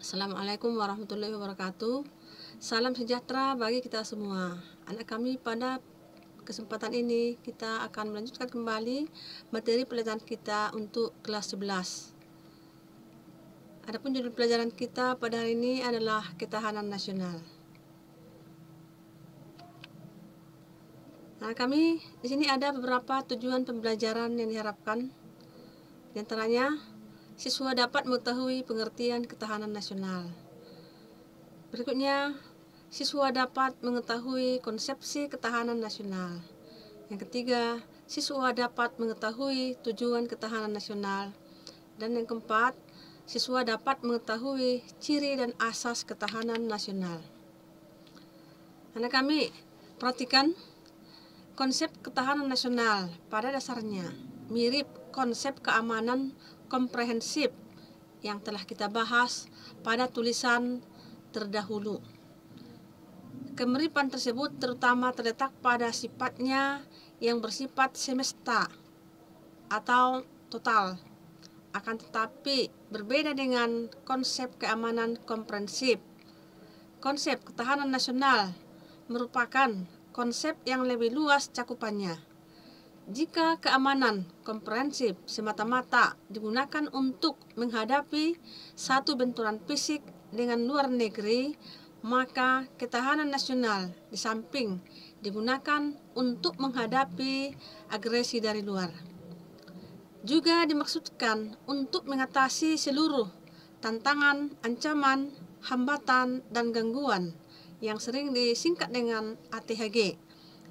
Assalamualaikum warahmatullahi wabarakatuh. Salam sejahtera bagi kita semua. Anak kami, pada kesempatan ini kita akan melanjutkan kembali materi pelajaran kita untuk kelas 11. Adapun judul pelajaran kita pada hari ini adalah ketahanan nasional. Anak kami, di sini ada beberapa tujuan pembelajaran yang diharapkan. Di antaranya, siswa dapat mengetahui pengertian ketahanan nasional. Berikutnya, siswa dapat mengetahui konsepsi ketahanan nasional. Yang ketiga, siswa dapat mengetahui tujuan ketahanan nasional. Dan yang keempat, siswa dapat mengetahui ciri dan asas ketahanan nasional. Anak kami, perhatikan konsep ketahanan nasional pada dasarnya mirip konsep keamanan komprehensif yang telah kita bahas pada tulisan terdahulu. Kemiripan tersebut terutama terletak pada sifatnya yang bersifat semesta atau total, akan tetapi berbeda dengan konsep keamanan komprehensif. Konsep ketahanan nasional merupakan konsep yang lebih luas cakupannya. Jika keamanan komprehensif semata-mata digunakan untuk menghadapi satu benturan fisik dengan luar negeri, maka ketahanan nasional di samping digunakan untuk menghadapi agresi dari luar. Juga dimaksudkan untuk mengatasi seluruh tantangan, ancaman, hambatan, dan gangguan yang sering disingkat dengan ATHG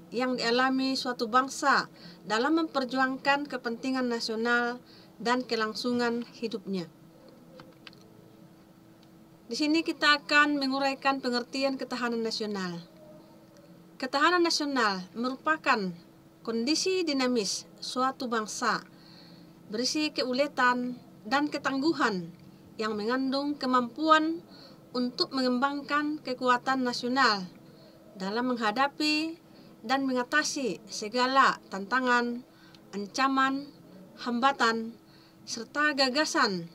yang dialami suatu bangsa dalam memperjuangkan kepentingan nasional dan kelangsungan hidupnya. Di sini kita akan menguraikan pengertian ketahanan nasional. Ketahanan nasional merupakan kondisi dinamis suatu bangsa berisi keuletan dan ketangguhan yang mengandung kemampuan untuk mengembangkan kekuatan nasional dalam menghadapi dan mengatasi segala tantangan, ancaman, hambatan, serta gagasan,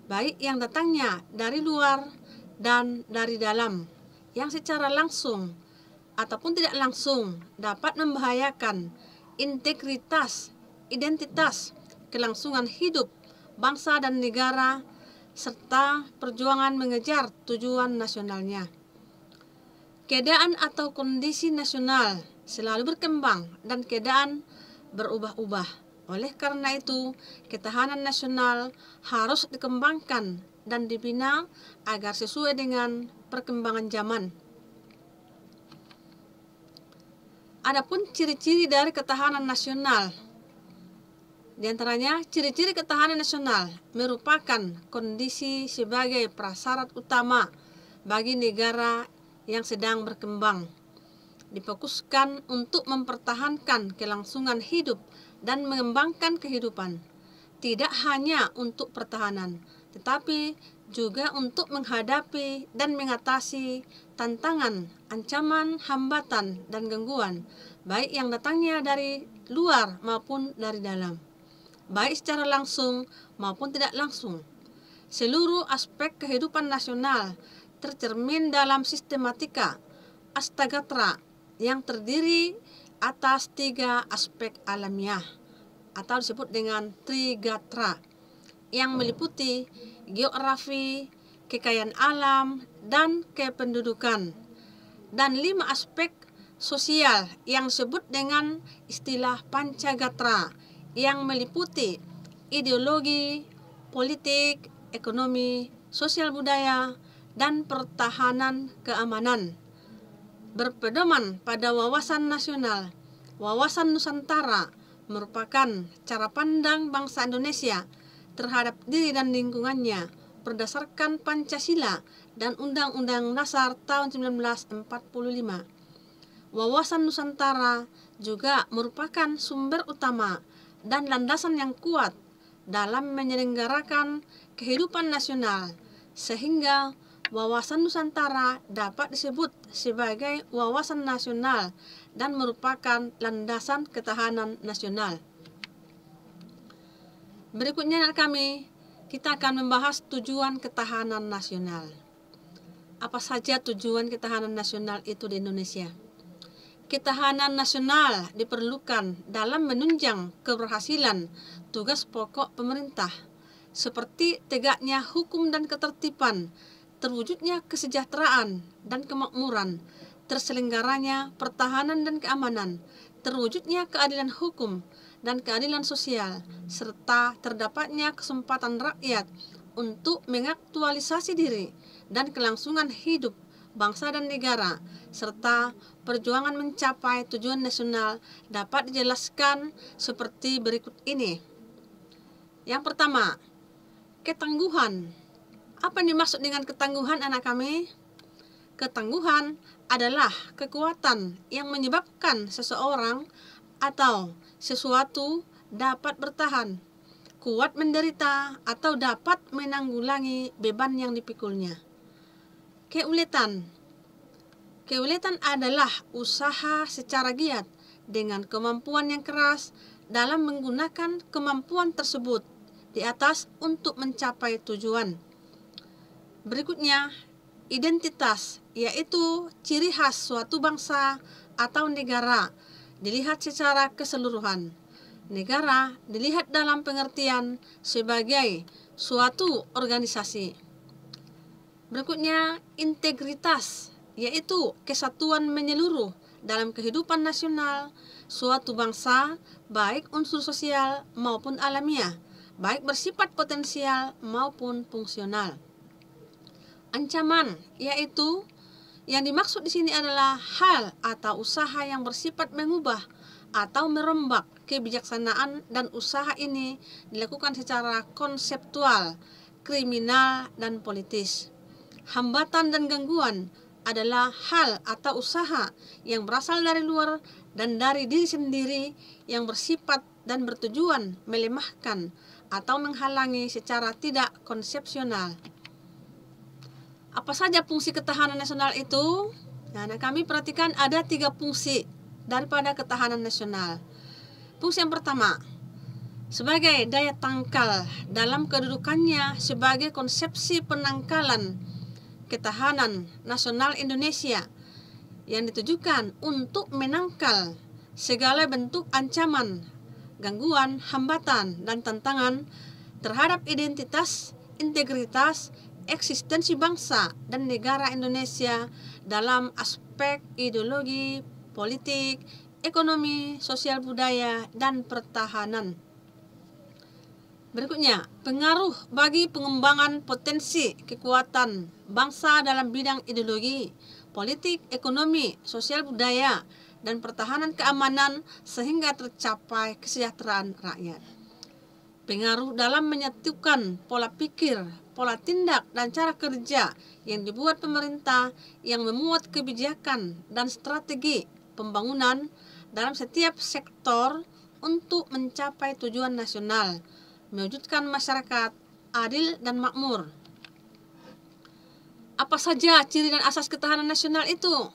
baik yang datangnya dari luar dan dari dalam, yang secara langsung ataupun tidak langsung dapat membahayakan integritas, identitas, kelangsungan hidup bangsa dan negara, serta perjuangan mengejar tujuan nasionalnya. Keadaan atau kondisi nasional selalu berkembang dan keadaan berubah-ubah. Oleh karena itu, ketahanan nasional harus dikembangkan dan dibina agar sesuai dengan perkembangan zaman. Adapun ciri-ciri dari ketahanan nasional, di antaranya ciri-ciri ketahanan nasional merupakan kondisi sebagai prasyarat utama bagi negara yang sedang berkembang, difokuskan untuk mempertahankan kelangsungan hidup dan mengembangkan kehidupan, tidak hanya untuk pertahanan, tetapi juga untuk menghadapi dan mengatasi tantangan, ancaman, hambatan, dan gangguan, baik yang datangnya dari luar maupun dari dalam, baik secara langsung maupun tidak langsung. Seluruh aspek kehidupan nasional tercermin dalam sistematika Astagatra yang terdiri atas 3 aspek alamiah atau disebut dengan Trigatra yang meliputi geografi, kekayaan alam, dan kependudukan, dan 5 aspek sosial yang disebut dengan istilah Pancagatra yang meliputi ideologi, politik, ekonomi, sosial budaya, dan pertahanan keamanan. Berpedoman pada wawasan nasional, wawasan Nusantara merupakan cara pandang bangsa Indonesia terhadap diri dan lingkungannya berdasarkan Pancasila dan Undang-Undang Dasar tahun 1945. Wawasan Nusantara juga merupakan sumber utama dan landasan yang kuat dalam menyelenggarakan kehidupan nasional, sehingga wawasan Nusantara dapat disebut sebagai wawasan nasional dan merupakan landasan ketahanan nasional. Berikutnya anak kami, kita akan membahas tujuan ketahanan nasional. Apa saja tujuan ketahanan nasional itu di Indonesia? Ketahanan nasional diperlukan dalam menunjang keberhasilan tugas pokok pemerintah, seperti tegaknya hukum dan ketertiban, terwujudnya kesejahteraan dan kemakmuran, terselenggaranya pertahanan dan keamanan, terwujudnya keadilan hukum dan keadilan sosial, serta terdapatnya kesempatan rakyat untuk mengaktualisasi diri dan kelangsungan hidup bangsa dan negara, serta perjuangan mencapai tujuan nasional dapat dijelaskan seperti berikut ini. Yang pertama, ketangguhan. Apa yang dimaksud dengan ketangguhan, anak kami? Ketangguhan adalah kekuatan yang menyebabkan seseorang atau sesuatu dapat bertahan, kuat menderita, atau dapat menanggulangi beban yang dipikulnya. Keuletan. Keuletan adalah usaha secara giat dengan kemampuan yang keras dalam menggunakan kemampuan tersebut di atas untuk mencapai tujuan. Berikutnya, identitas, yaitu ciri khas suatu bangsa atau negara dilihat secara keseluruhan. Negara dilihat dalam pengertian sebagai suatu organisasi. Berikutnya, integritas, yaitu kesatuan menyeluruh dalam kehidupan nasional suatu bangsa, baik unsur sosial maupun alamiah, baik bersifat potensial maupun fungsional. Ancaman, yaitu yang dimaksud di sini adalah hal atau usaha yang bersifat mengubah atau merombak kebijaksanaan, dan usaha ini dilakukan secara konseptual, kriminal, dan politis. Hambatan dan gangguan adalah hal atau usaha yang berasal dari luar dan dari diri sendiri yang bersifat dan bertujuan melemahkan atau menghalangi secara tidak konsepsional. Apa saja fungsi ketahanan nasional itu? Nah, kami perhatikan ada 3 fungsi daripada ketahanan nasional. Fungsi yang pertama, sebagai daya tangkal dalam kedudukannya sebagai konsepsi penangkalan ketahanan nasional Indonesia yang ditujukan untuk menangkal segala bentuk ancaman, gangguan, hambatan, dan tantangan terhadap identitas, integritas, eksistensi bangsa dan negara Indonesia dalam aspek ideologi, politik, ekonomi, sosial budaya, dan pertahanan. Berikutnya, pengaruh bagi pengembangan potensi kekuatan bangsa dalam bidang ideologi, politik, ekonomi, sosial budaya, dan pertahanan keamanan sehingga tercapai kesejahteraan rakyat. Pengaruh dalam menyatukan pola pikir, pola tindak, dan cara kerja yang dibuat pemerintah yang memuat kebijakan dan strategi pembangunan dalam setiap sektor untuk mencapai tujuan nasional, mewujudkan masyarakat adil dan makmur. Apa saja ciri dan asas ketahanan nasional itu?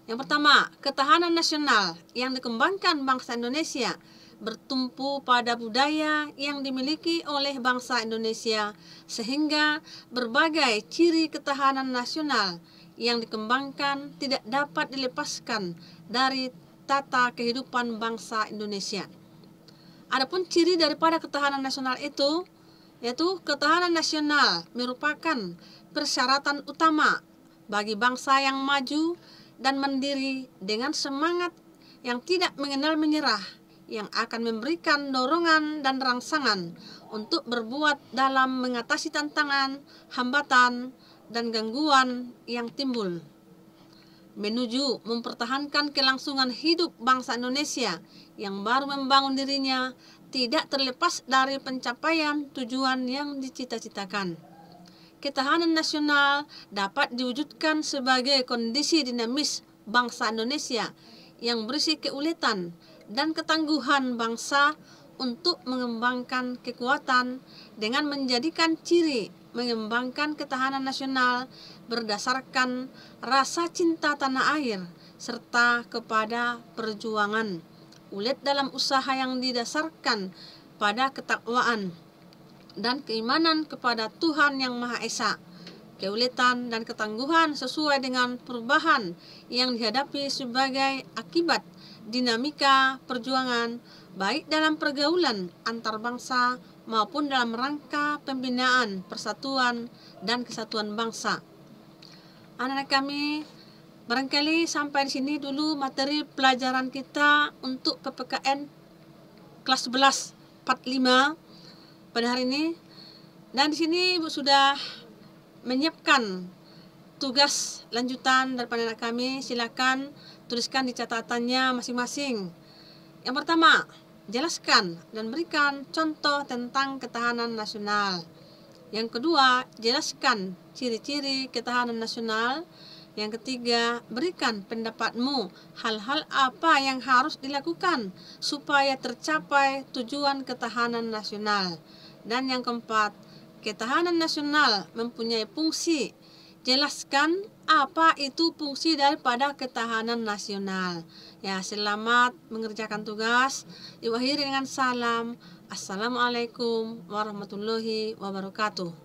Yang pertama, ketahanan nasional yang dikembangkan bangsa Indonesia bertumpu pada budaya yang dimiliki oleh bangsa Indonesia, sehingga berbagai ciri ketahanan nasional yang dikembangkan tidak dapat dilepaskan dari tata kehidupan bangsa Indonesia. Adapun ciri daripada ketahanan nasional itu, yaitu ketahanan nasional merupakan persyaratan utama bagi bangsa yang maju dan mandiri dengan semangat yang tidak mengenal menyerah, yang akan memberikan dorongan dan rangsangan untuk berbuat dalam mengatasi tantangan, hambatan, dan gangguan yang timbul, menuju mempertahankan kelangsungan hidup bangsa Indonesia yang baru membangun dirinya tidak terlepas dari pencapaian tujuan yang dicita-citakan. Ketahanan nasional dapat diwujudkan sebagai kondisi dinamis bangsa Indonesia yang berisi keuletan dan ketangguhan bangsa untuk mengembangkan kekuatan dengan menjadikan ciri mengembangkan ketahanan nasional berdasarkan rasa cinta tanah air serta kepada perjuangan, ulet dalam usaha yang didasarkan pada ketakwaan dan keimanan kepada Tuhan Yang Maha Esa, keuletan, dan ketangguhan sesuai dengan perubahan yang dihadapi sebagai akibat dinamika perjuangan baik dalam pergaulan antar bangsa maupun dalam rangka pembinaan persatuan dan kesatuan bangsa. Anak-anak kami, barangkali sampai di sini dulu materi pelajaran kita untuk PPKN kelas 11 45 pada hari ini. Dan di sini Ibu sudah menyiapkan tugas lanjutan daripada anak kami. Silakan tuliskan di catatannya masing-masing. Yang pertama, jelaskan dan berikan contoh tentang ketahanan nasional. Yang kedua, jelaskan ciri-ciri ketahanan nasional. Yang ketiga, berikan pendapatmu hal-hal apa yang harus dilakukan supaya tercapai tujuan ketahanan nasional. Dan yang keempat, ketahanan nasional mempunyai fungsi. Jelaskan apa itu fungsi daripada ketahanan nasional. Ya, selamat mengerjakan tugas. Ibu akhiri dengan salam. Assalamualaikum warahmatullahi wabarakatuh.